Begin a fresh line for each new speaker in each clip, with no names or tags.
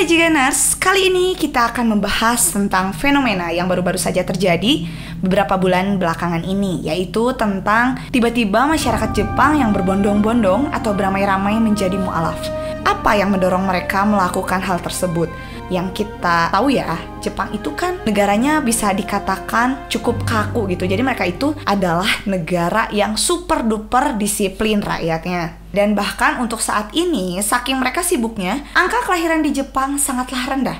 Oke Jiganers, kali ini kita akan membahas tentang fenomena yang baru-baru saja terjadi beberapa bulan belakangan ini, yaitu tentang tiba-tiba masyarakat Jepang yang berbondong-bondong atau beramai-ramai menjadi mu'alaf. Apa yang mendorong mereka melakukan hal tersebut? Yang kita tahu ya, Jepang itu kan negaranya bisa dikatakan cukup kaku gitu. Jadi mereka itu adalah negara yang super duper disiplin rakyatnya. Dan bahkan untuk saat ini, saking mereka sibuknya, angka kelahiran di Jepang sangatlah rendah.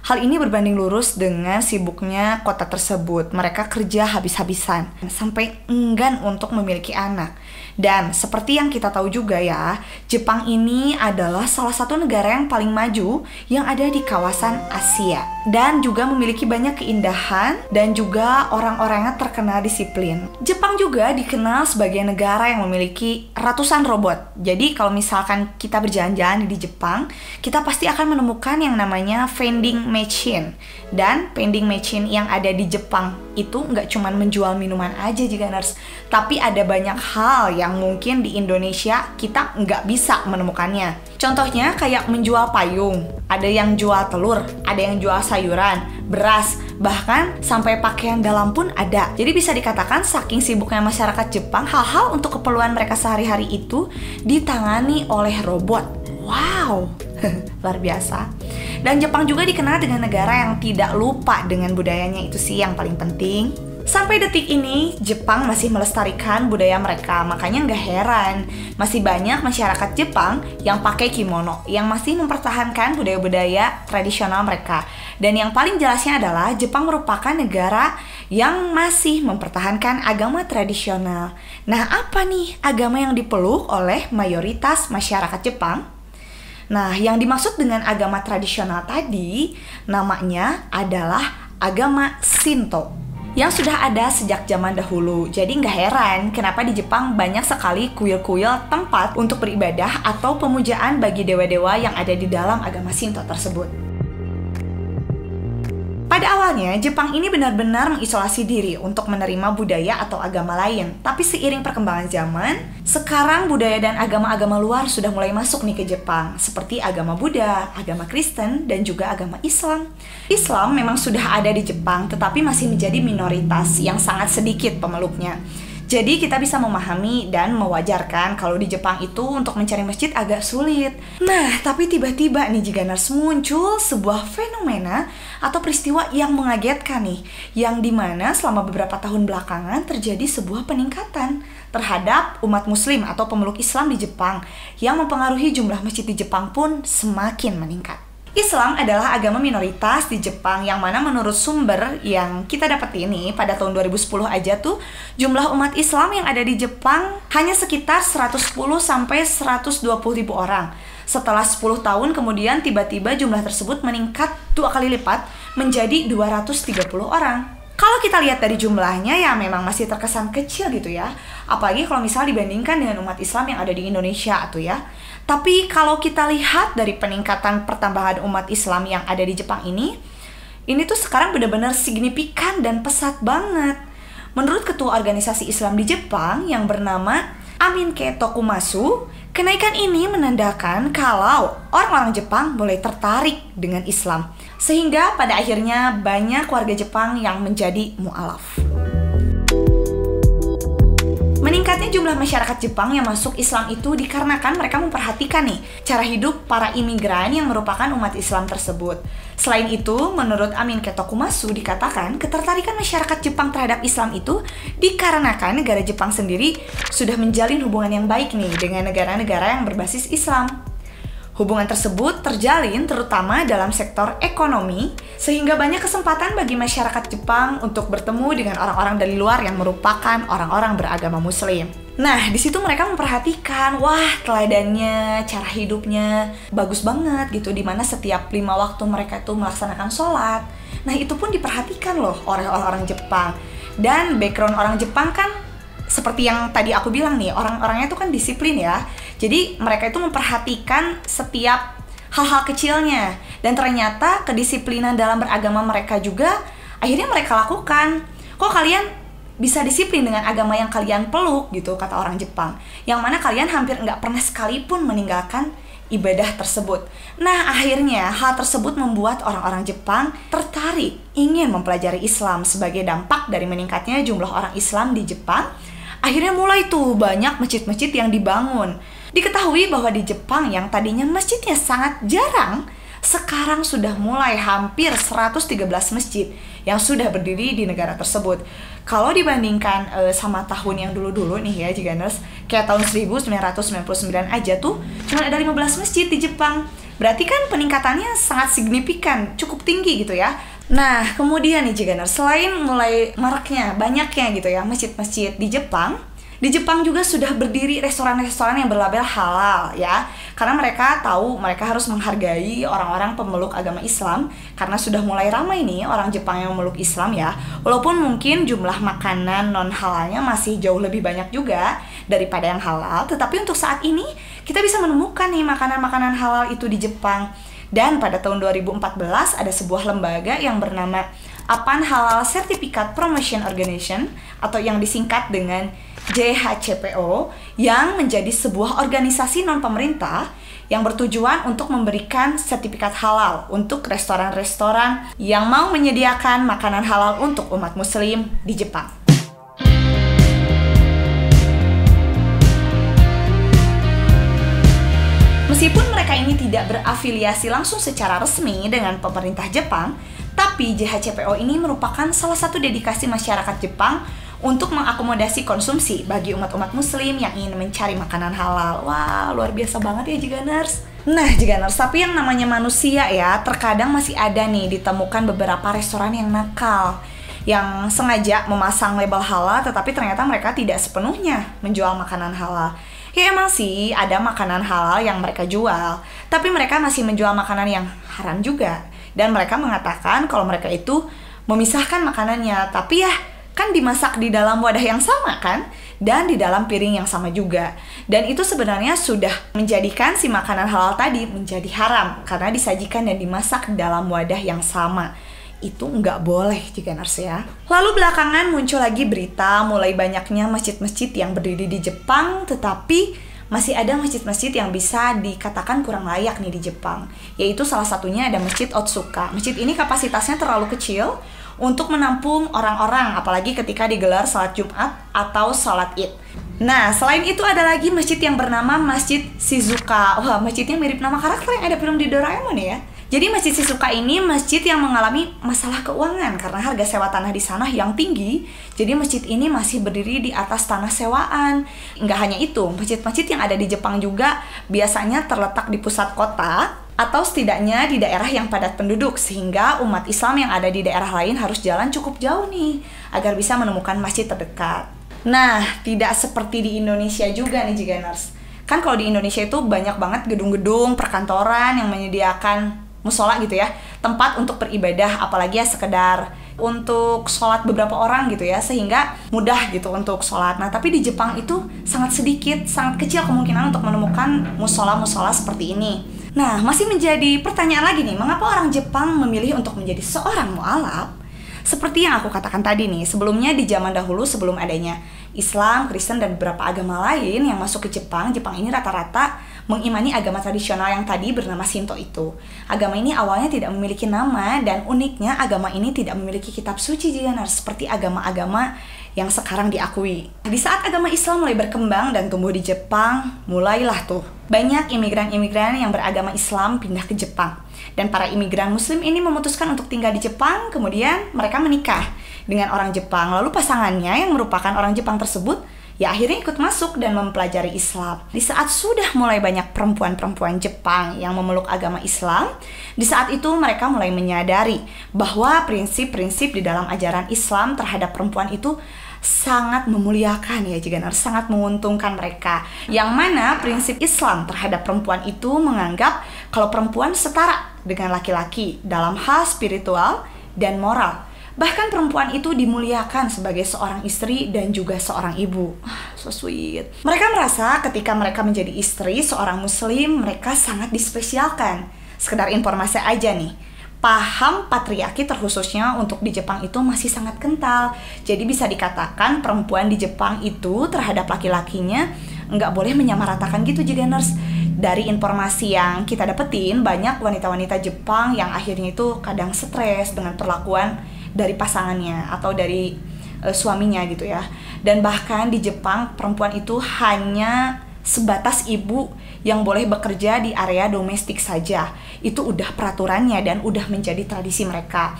Hal ini berbanding lurus dengan sibuknya kota tersebut. Mereka kerja habis-habisan, sampai enggan untuk memiliki anak. Dan seperti yang kita tahu juga ya, Jepang ini adalah salah satu negara yang paling maju yang ada di kawasan Asia. Dan juga memiliki banyak keindahan dan juga orang-orangnya terkenal disiplin. Jepang juga dikenal sebagai negara yang memiliki ratusan robot. Jadi kalau misalkan kita berjalan-jalan di Jepang, kita pasti akan menemukan yang namanya vending machine. Dan vending machine yang ada di Jepang itu nggak cuma menjual minuman aja Jiganers, tapi ada banyak hal yang mungkin di Indonesia kita nggak bisa menemukannya. Contohnya kayak menjual payung, ada yang jual telur, ada yang jual sayuran, beras, bahkan sampai pakaian dalam pun ada. Jadi bisa dikatakan saking sibuknya masyarakat Jepang, hal-hal untuk keperluan mereka sehari-hari itu ditangani oleh robot. Wow, luar biasa. Dan Jepang juga dikenal dengan negara yang tidak lupa dengan budayanya, itu sih yang paling penting. Sampai detik ini, Jepang masih melestarikan budaya mereka, makanya nggak heran masih banyak masyarakat Jepang yang pakai kimono, yang masih mempertahankan budaya-budaya tradisional mereka. Dan yang paling jelasnya adalah Jepang merupakan negara yang masih mempertahankan agama tradisional. Nah, apa nih agama yang dipeluk oleh mayoritas masyarakat Jepang? Nah, yang dimaksud dengan agama tradisional tadi namanya adalah agama Shinto yang sudah ada sejak zaman dahulu. Jadi nggak heran kenapa di Jepang banyak sekali kuil-kuil tempat untuk beribadah atau pemujaan bagi dewa-dewa yang ada di dalam agama Shinto tersebut. Pada awalnya, Jepang ini benar-benar mengisolasi diri untuk menerima budaya atau agama lain. Tapi seiring perkembangan zaman, sekarang budaya dan agama-agama luar sudah mulai masuk nih ke Jepang. Seperti agama Buddha, agama Kristen, dan juga agama Islam. Islam memang sudah ada di Jepang, tetapi masih menjadi minoritas yang sangat sedikit pemeluknya. Jadi kita bisa memahami dan mewajarkan kalau di Jepang itu untuk mencari masjid agak sulit. Nah, tapi tiba-tiba nih Jiganers muncul sebuah fenomena atau peristiwa yang mengagetkan nih, yang dimana selama beberapa tahun belakangan terjadi sebuah peningkatan terhadap umat muslim atau pemeluk Islam di Jepang, yang mempengaruhi jumlah masjid di Jepang pun semakin meningkat. Islam adalah agama minoritas di Jepang yang mana menurut sumber yang kita dapat ini pada tahun 2010 aja tuh jumlah umat Islam yang ada di Jepang hanya sekitar 110 sampai 120 ribu orang. Setelah 10 tahun kemudian tiba-tiba jumlah tersebut meningkat 2 kali lipat menjadi 230 orang. Kalau kita lihat dari jumlahnya ya memang masih terkesan kecil gitu ya. Apalagi kalau misalnya dibandingkan dengan umat Islam yang ada di Indonesia tuh ya. Tapi kalau kita lihat dari peningkatan pertambahan umat Islam yang ada di Jepang ini tuh sekarang benar-benar signifikan dan pesat banget. Menurut ketua organisasi Islam di Jepang yang bernama Aminke Tokumasu, kenaikan ini menandakan kalau orang-orang Jepang mulai tertarik dengan Islam. Sehingga pada akhirnya banyak warga Jepang yang menjadi mu'alaf. Meningkatnya jumlah masyarakat Jepang yang masuk Islam itu dikarenakan mereka memperhatikan nih cara hidup para imigran yang merupakan umat Islam tersebut. Selain itu, menurut Aminke Tokumasu dikatakan ketertarikan masyarakat Jepang terhadap Islam itu dikarenakan negara Jepang sendiri sudah menjalin hubungan yang baik nih dengan negara-negara yang berbasis Islam. Hubungan tersebut terjalin terutama dalam sektor ekonomi, sehingga banyak kesempatan bagi masyarakat Jepang untuk bertemu dengan orang-orang dari luar yang merupakan orang-orang beragama Muslim. Nah, di situ mereka memperhatikan, wah teladannya, cara hidupnya bagus banget gitu, dimana setiap 5 waktu mereka itu melaksanakan sholat. Nah, itu pun diperhatikan loh oleh orang-orang Jepang. Dan background orang Jepang kan seperti yang tadi aku bilang nih, orang-orangnya itu kan disiplin ya. Jadi mereka itu memperhatikan setiap hal-hal kecilnya. Dan ternyata kedisiplinan dalam beragama mereka juga akhirnya mereka lakukan. Kok kalian bisa disiplin dengan agama yang kalian peluk gitu, kata orang Jepang. Yang mana kalian hampir nggak pernah sekalipun meninggalkan ibadah tersebut. Nah, akhirnya hal tersebut membuat orang-orang Jepang tertarik ingin mempelajari Islam. Sebagai dampak dari meningkatnya jumlah orang Islam di Jepang, akhirnya mulai tuh banyak masjid-masjid yang dibangun. Diketahui bahwa di Jepang yang tadinya masjidnya sangat jarang, sekarang sudah mulai hampir 113 masjid yang sudah berdiri di negara tersebut. Kalau dibandingkan sama tahun yang dulu-dulu nih ya Jiganers, kayak tahun 1999 aja tuh cuma ada 15 masjid di Jepang. Berarti kan peningkatannya sangat signifikan, cukup tinggi gitu ya. Nah, kemudian nih Jiganers, selain mulai maraknya, banyaknya gitu ya masjid-masjid di Jepang juga sudah berdiri restoran-restoran yang berlabel halal ya. Karena mereka tahu mereka harus menghargai orang-orang pemeluk agama Islam. Karena sudah mulai ramai nih orang Jepang yang memeluk Islam ya. Walaupun mungkin jumlah makanan non-halalnya masih jauh lebih banyak juga daripada yang halal, tetapi untuk saat ini kita bisa menemukan nih makanan-makanan halal itu di Jepang. Dan pada tahun 2014 ada sebuah lembaga yang bernama Apan Halal Certificate Promotion Organization atau yang disingkat dengan JHCPO yang menjadi sebuah organisasi non-pemerintah yang bertujuan untuk memberikan sertifikat halal untuk restoran-restoran yang mau menyediakan makanan halal untuk umat muslim di Jepang. Meskipun mereka ini tidak berafiliasi langsung secara resmi dengan pemerintah Jepang, tapi JHCPO ini merupakan salah satu dedikasi masyarakat Jepang untuk mengakomodasi konsumsi bagi umat-umat muslim yang ingin mencari makanan halal. Wah, luar biasa banget ya Jiganers. Nah Jiganers, tapi yang namanya manusia ya, terkadang masih ada nih ditemukan beberapa restoran yang nakal, yang sengaja memasang label halal tetapi ternyata mereka tidak sepenuhnya menjual makanan halal. Ya emang sih ada makanan halal yang mereka jual, tapi mereka masih menjual makanan yang haram juga. Dan mereka mengatakan kalau mereka itu memisahkan makanannya, tapi ya kan dimasak di dalam wadah yang sama kan, dan di dalam piring yang sama juga. Dan itu sebenarnya sudah menjadikan si makanan halal tadi menjadi haram karena disajikan dan dimasak di dalam wadah yang sama. Itu nggak boleh Jiganers ya. Lalu belakangan muncul lagi berita mulai banyaknya masjid-masjid yang berdiri di Jepang, tetapi masih ada masjid-masjid yang bisa dikatakan kurang layak nih di Jepang. Yaitu salah satunya ada Masjid Otsuka. Masjid ini kapasitasnya terlalu kecil untuk menampung orang-orang, apalagi ketika digelar salat Jumat atau salat Id. Nah, selain itu ada lagi masjid yang bernama Masjid Shizuka. Wah, masjidnya mirip nama karakter yang ada film di Doraemon ya. Jadi Masjid Shizuka ini masjid yang mengalami masalah keuangan karena harga sewa tanah di sana yang tinggi. Jadi masjid ini masih berdiri di atas tanah sewaan. Enggak hanya itu, masjid-masjid yang ada di Jepang juga biasanya terletak di pusat kota atau setidaknya di daerah yang padat penduduk, sehingga umat Islam yang ada di daerah lain harus jalan cukup jauh nih agar bisa menemukan masjid terdekat. Nah, tidak seperti di Indonesia juga nih Jiganers. Kan kalau di Indonesia itu banyak banget gedung-gedung perkantoran yang menyediakan musola gitu ya, tempat untuk beribadah, apalagi ya sekedar untuk sholat beberapa orang gitu ya, sehingga mudah gitu untuk sholat. Nah tapi di Jepang itu sangat sedikit, sangat kecil kemungkinan untuk menemukan musola-musola seperti ini. Nah masih menjadi pertanyaan lagi nih, mengapa orang Jepang memilih untuk menjadi seorang mu'alaf? Seperti yang aku katakan tadi nih, sebelumnya di zaman dahulu sebelum adanya Islam, Kristen, dan beberapa agama lain yang masuk ke Jepang, Jepang ini rata-rata mengimani agama tradisional yang tadi bernama Shinto itu. Agama ini awalnya tidak memiliki nama, dan uniknya agama ini tidak memiliki kitab suci Jiganers, seperti agama-agama yang sekarang diakui. Di saat agama Islam mulai berkembang dan tumbuh di Jepang, mulailah tuh banyak imigran-imigran yang beragama Islam pindah ke Jepang. Dan para imigran muslim ini memutuskan untuk tinggal di Jepang, kemudian mereka menikah dengan orang Jepang. Lalu pasangannya yang merupakan orang Jepang tersebut ya akhirnya ikut masuk dan mempelajari Islam. Di saat sudah mulai banyak perempuan-perempuan Jepang yang memeluk agama Islam, di saat itu mereka mulai menyadari bahwa prinsip-prinsip di dalam ajaran Islam terhadap perempuan itu sangat memuliakan ya Jiganers, sangat menguntungkan mereka. Yang mana prinsip Islam terhadap perempuan itu menganggap kalau perempuan setara dengan laki-laki dalam hal spiritual dan moral. Bahkan perempuan itu dimuliakan sebagai seorang istri dan juga seorang ibu. So sweet. Mereka merasa ketika mereka menjadi istri seorang muslim, mereka sangat dispesialkan. Sekedar informasi aja nih, paham patriarki terkhususnya untuk di Jepang itu masih sangat kental. Jadi bisa dikatakan perempuan di Jepang itu terhadap laki-lakinya nggak boleh menyamaratakan gitu Jiganers. dari informasi yang kita dapetin, banyak wanita-wanita Jepang yang akhirnya itu kadang stres dengan perlakuan dari pasangannya atau dari suaminya gitu ya. Dan bahkan di Jepang perempuan itu hanya sebatas ibu yang boleh bekerja di area domestik saja. Itu udah peraturannya dan udah menjadi tradisi mereka.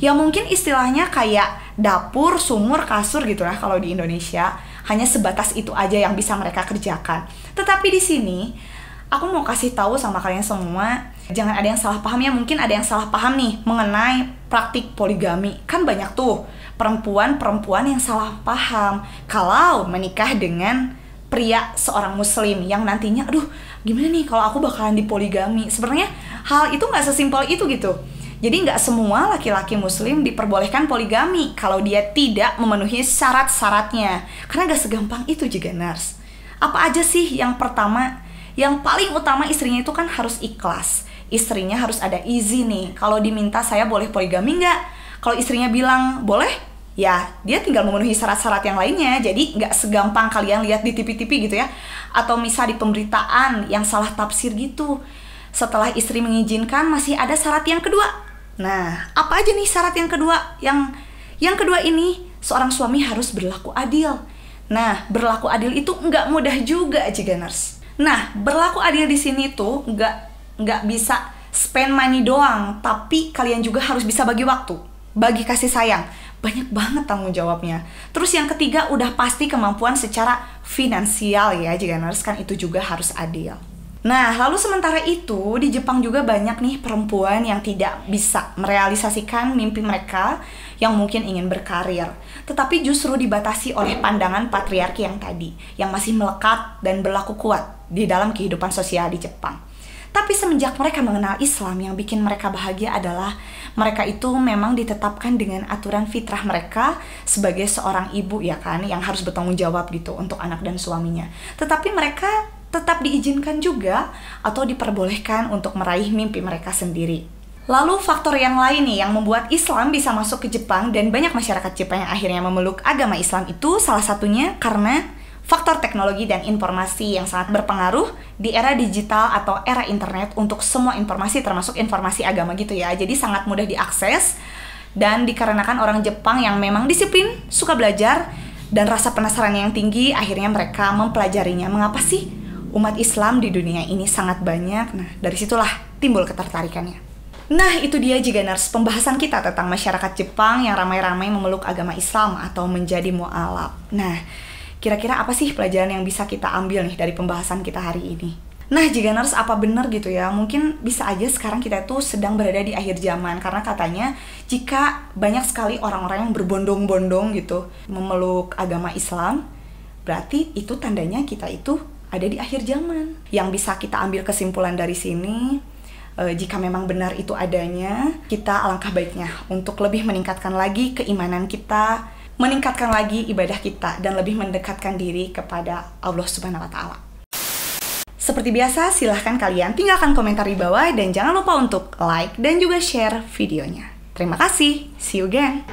Ya mungkin istilahnya kayak dapur, sumur, kasur gitu lah kalau di Indonesia. Hanya sebatas itu aja yang bisa mereka kerjakan. Tetapi di sini aku mau kasih tahu sama kalian semua, jangan ada yang salah paham ya. Mungkin ada yang salah paham nih mengenai praktik poligami. Kan banyak tuh perempuan-perempuan yang salah paham kalau menikah dengan pria seorang muslim yang nantinya, aduh gimana nih kalau aku bakalan dipoligami. Sebenarnya hal itu nggak sesimpel itu gitu. Jadi nggak semua laki-laki muslim diperbolehkan poligami kalau dia tidak memenuhi syarat-syaratnya. Karena nggak segampang itu juga, nurse. Apa aja sih? Yang pertama, yang paling utama istrinya itu kan harus ikhlas. Istrinya harus ada izin nih. Kalau diminta saya boleh poligami nggak? Kalau istrinya bilang boleh, ya dia tinggal memenuhi syarat-syarat yang lainnya. Jadi nggak segampang kalian lihat di TV-TV gitu ya. Atau misal di pemberitaan yang salah tafsir gitu. Setelah istri mengizinkan masih ada syarat yang kedua. Nah, apa aja nih syarat yang kedua? Yang kedua ini, seorang suami harus berlaku adil. Nah, berlaku adil itu nggak mudah juga, Jiganers. Nah, berlaku adil di sini tuh nggak bisa spend money doang, tapi kalian juga harus bisa bagi waktu, bagi kasih sayang. Banyak banget tanggung jawabnya. Terus yang ketiga udah pasti kemampuan secara finansial ya, Jiganers, kan itu juga harus adil. Nah, lalu sementara itu di Jepang juga banyak nih perempuan yang tidak bisa merealisasikan mimpi mereka yang mungkin ingin berkarir, tetapi justru dibatasi oleh pandangan patriarki yang tadi, yang masih melekat dan berlaku kuat di dalam kehidupan sosial di Jepang. Tapi semenjak mereka mengenal Islam, yang bikin mereka bahagia adalah mereka itu memang ditetapkan dengan aturan fitrah mereka sebagai seorang ibu ya kan, yang harus bertanggung jawab gitu untuk anak dan suaminya. Tetapi mereka tetap diizinkan juga atau diperbolehkan untuk meraih mimpi mereka sendiri. Lalu faktor yang lain nih yang membuat Islam bisa masuk ke Jepang dan banyak masyarakat Jepang yang akhirnya memeluk agama Islam itu salah satunya karena faktor teknologi dan informasi yang sangat berpengaruh di era digital atau era internet untuk semua informasi termasuk informasi agama gitu ya. Jadi sangat mudah diakses dan dikarenakan orang Jepang yang memang disiplin, suka belajar dan rasa penasaran yang tinggi, akhirnya mereka mempelajarinya. Mengapa sih umat Islam di dunia ini sangat banyak? Nah, dari situlah timbul ketertarikannya. Nah, itu dia Jiganers, pembahasan kita tentang masyarakat Jepang yang ramai-ramai memeluk agama Islam atau menjadi mu'alaf. Nah, kira-kira apa sih pelajaran yang bisa kita ambil nih dari pembahasan kita hari ini? Nah, Jiganers, apa benar gitu ya? Mungkin bisa aja sekarang kita tuh sedang berada di akhir zaman. Karena katanya jika banyak sekali orang-orang yang berbondong-bondong gitu memeluk agama Islam, berarti itu tandanya kita itu ada di akhir zaman. Yang bisa kita ambil kesimpulan dari sini, jika memang benar itu adanya, kita alangkah baiknya untuk lebih meningkatkan lagi keimanan kita, meningkatkan lagi ibadah kita, dan lebih mendekatkan diri kepada Allah Subhanahu wa Ta'ala. Seperti biasa, silahkan kalian tinggalkan komentar di bawah dan jangan lupa untuk like dan juga share videonya. Terima kasih, see you again.